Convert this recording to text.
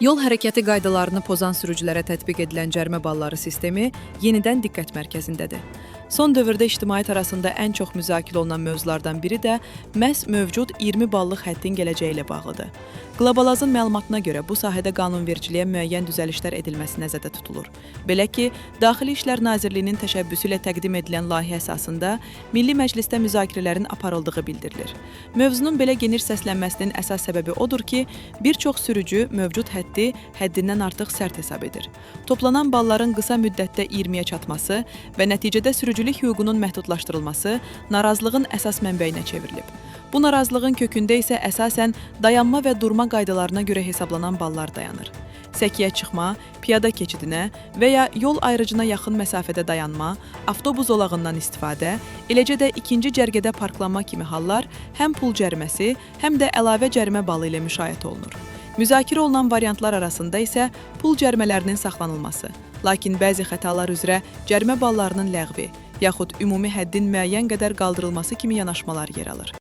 Yol hərəkəti qaydalarını pozan sürücülərə tətbiq edilən cərimə balları sistemi yenidən diqqət mərkəzindədir. Son dövrdə ictimaiyyət arasında ən çox müzakirə olunan mövzulardan biri də məhz mövcud 20 ballıq həddin gələcəyi ilə bağlıdır. Qlobalazın məlumatına görə bu sahədə qanunvericiliyə müəyyən düzəlişlər edilməsi nəzərdə tutulur. Belə ki, Daxili İşlər Nazirliyinin təşəbbüsü ilə təqdim edilən layihə əsasında Milli Məclisdə müzakirələrin aparıldığı bildirilir. Mövzunun belə geniş səslənməsinin əsas səbəbi odur ki, bir çox sürücü mövcud həddindən artıq sərt hesab edir. Toplanan balların qısa müddətdə 20-yə çatması və nəticədə sürücülük hüququnun məhdudlaşdırılması narazılığın əsas mənbəyinə çevrilib. Bu narazılığın kökündə isə əsasən dayanma və durma qaydalarına görə hesablanan ballar dayanır. Səkiyə çıxma, piyada keçidinə və ya yol ayrıcına yaxın məsafədə dayanma, avtobus zolağından istifadə, eləcə də ikinci cərgədə parklanma kimi hallar həm pul cəriməsi, həm də əlavə cərimə balı ilə müşayiət olunur. Müzakirə olunan variantlar arasında isə pul cərimələrinin saxlanılması, lakin bəzi xətalar üzrə cərimə ballarının ləğvi, yaxud ümumi həddin müəyyən qədər qaldırılması kimi yanaşmalar yer alır.